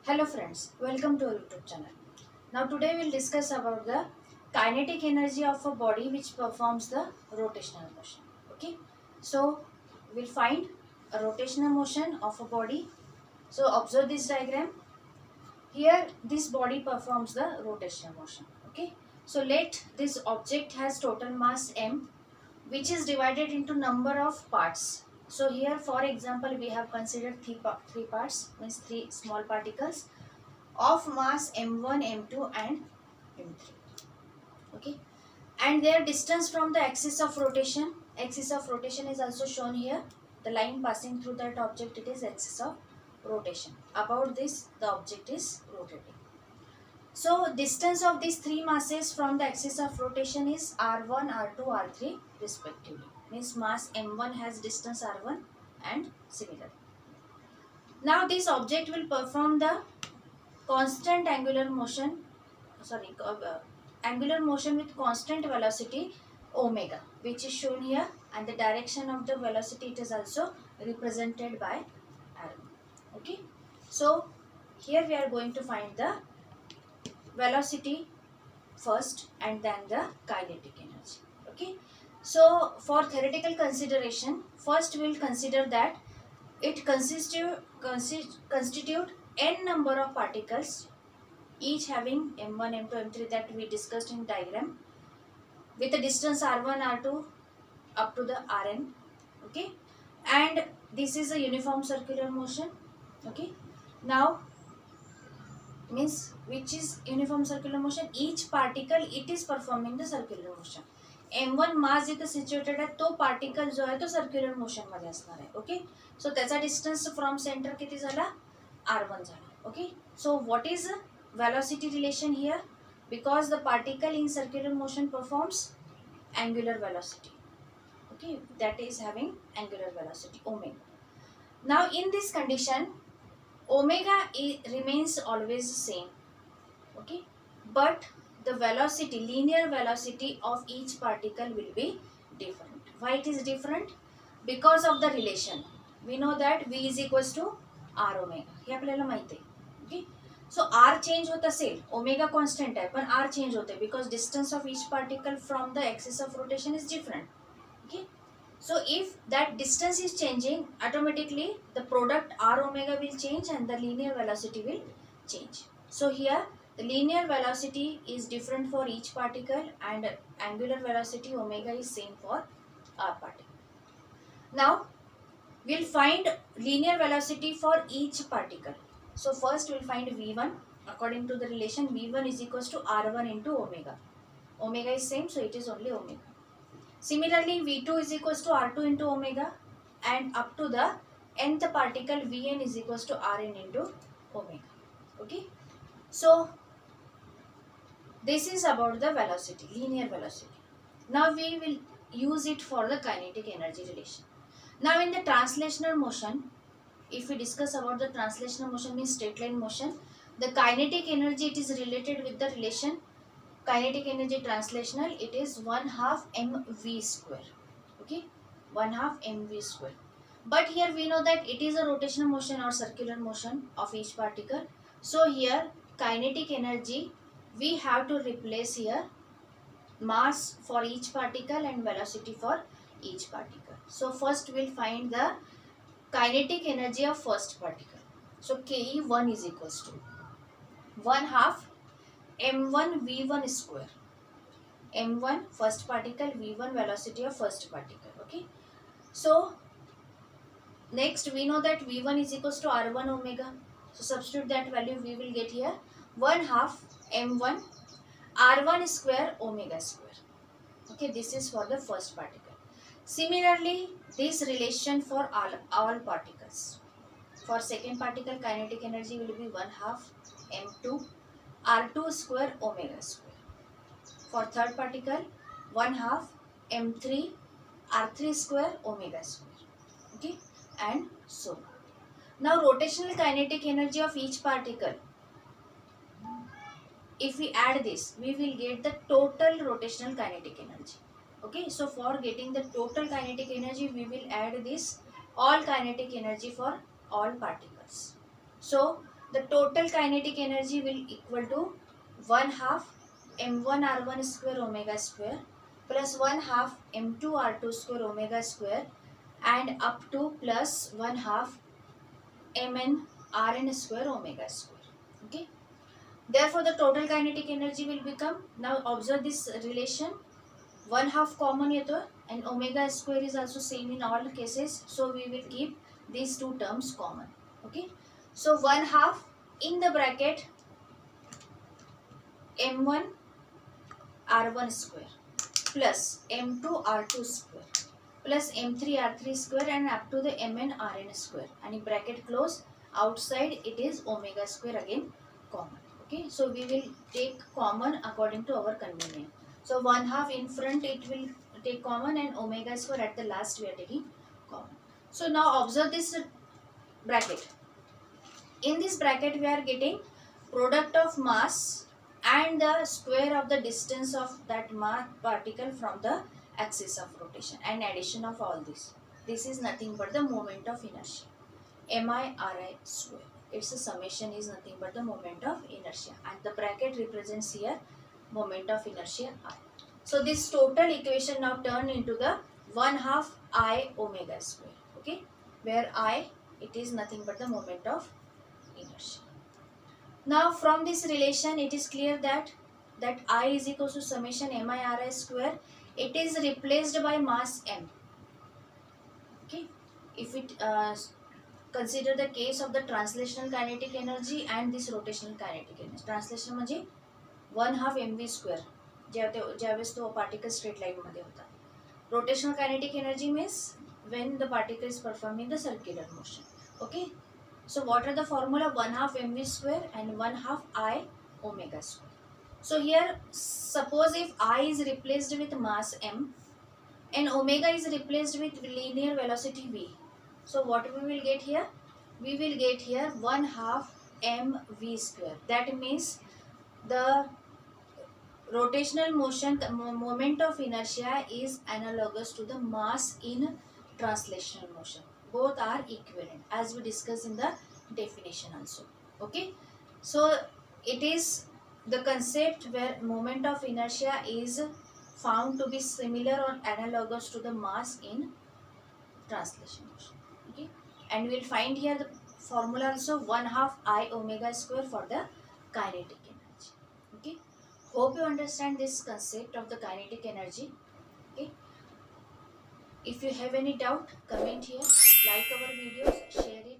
Hello friends, welcome to our YouTube channel. Now today we'll discuss about the kinetic energy of a body which performs the rotational motion. Okay, so we'll find a rotational motion of a body. So observe this diagram. Here this body performs the rotational motion. Okay, so let this object has total mass m, which is divided into number of parts. So here for example we have considered three parts, means three small particles of mass m1, m2 and m3. Okay, and their distance from the axis of rotation. Axis of rotation is also shown here. The line passing through that object, it is axis of rotation. About this the object is rotating. So distance of these three masses from the axis of rotation is r1, r2, r3 respectively. Means mass m1 has distance r1 and similar. Now this object will perform the constant angular motion, angular motion with constant velocity omega, which is shown here, and the direction of the velocity it is also represented by arrow. Okay, so here we are going to find the velocity first and then the kinetic energy. Okay, so for theoretical consideration, first we will consider that it constitute n number of particles, each having m1, m2, m3 that we discussed in diagram, with a distance r1, r2 up to the rn. Okay, and this is a uniform circular motion. Okay, now means which is uniform circular motion, each particle it is performing the circular motion. m1 मास जिथे situated आहे तो particle जो आहे तो circular motion मध्ये असणार आहे. Okay, सो त्याचा डिस्टन्स फ्रॉम सेंटर किती झाला, r1 झाला. Okay, so what is velocity relation here? Because the particle in circular motion performs angular velocity. Okay, that is having angular velocity omega. Now in this condition omega remains always the same. Okay, but the velocity, linear velocity of each particle will be different. Why it is different? Because of the relation. We know that v is equals to r omega, हे आपल्याला माहिती आहे. Okay, so are change होत असेल, omega constant आहे पण are change होते because distance of each particle from the axis of rotation is different. Okay, so if that distance is changing, automatically the product r omega will change and the linear velocity will change. So here the linear velocity is different for each particle and angular velocity omega is same for r particle. Now we'll find linear velocity for each particle. So first we'll find v1 according to the relation v1 is equals to r1 into omega. Omega is same, so it is only omega. Similarly v2 is equals to r2 into omega, and up to the nth particle vn is equals to rn into omega. Okay, so this is about the velocity, linear velocity. Now we will use it for the kinetic energy relation. Now in the translational motion, if we discuss about the translational motion, means straight line motion, the kinetic energy it is related with the relation kinetic energy translational, it is 1/2 mv square. Okay, 1/2 mv square. But here we know that it is a rotational motion or circular motion of each particle. So here kinetic energy we have to replace here mass for each particle and velocity for each particle. So first we'll find the kinetic energy of first particle. So ke1 is equals to 1/2 m1 v1 square. m1 first particle, v1 velocity of first particle. Okay, so next we know that v1 is equals to r1 omega. So substitute that value, we will get here 1/2 m1 r1 square omega square. Okay, this is for the first particle. Similarly this relation for all particles. For second particle kinetic energy will be 1/2 m2 r2 square omega square. For third particle 1/2 m3 r3 square omega square. Okay, and so on. Now rotational kinetic energy of each particle, if we add this we will get the total rotational kinetic energy. Okay, so for getting the total kinetic energy we will add this all kinetic energy for all particles. So the total kinetic energy will equal to 1 half m1 r1 square omega square plus 1 half m2 r2 square omega square and up to plus 1 half mn rn square omega square. Okay, therefore the total kinetic energy will become, now observe this relation, 1 half common yeto and omega square is also same in all cases, so we will keep these two terms common. Okay, so 1 half in the bracket m1 r1 square plus m2 r2 square plus m3 r3 square and up to the mn rn square, and in bracket close, outside it is omega square again common. Okay, so we will take common according to our convenience. So 1 half in front it will take common and omega square at the last we are taking common. So now observe this bracket. In this bracket we are getting product of mass and the square of the distance of that mass particle from the axis of rotation and addition of all this. This is nothing but the moment of inertia, mi/ri square. Its summation is nothing but the moment of inertia, and the bracket represents here moment of inertia I. So this total equation now turned into the 1 half I omega square. Okay, where I, it is nothing but the moment of inertia. Now from this relation it is clear that I is equal to summation mi/ri square. It is replaced by mass m. Okay, if it consider the case of the translational kinetic energy and this rotational kinetic energy. Translation म्हणजे 1 half mv square ज्यावेळेस तो particle straight line मध्ये होता. Rotational kinetic energy means when the particle is performing the circular motion. Okay, so what are the formula? 1 half mv square and 1 half I omega square. So here suppose if I is replaced with mass m and omega is replaced with linear velocity v. So what we will get here? We will get here 1 half mv square. That means the rotational motion, moment of inertia is analogous to the mass in translational motion. Both are equivalent as we discussed in the definition also. Okay, so it is the concept where moment of inertia is found to be similar or analogous to the mass in translation motion. Okay, and we will find here the formula also 1 half I omega square for the kinetic energy. Okay, hope you understand this concept of the kinetic energy. Okay, if you have any doubt, comment here, like our videos, share it.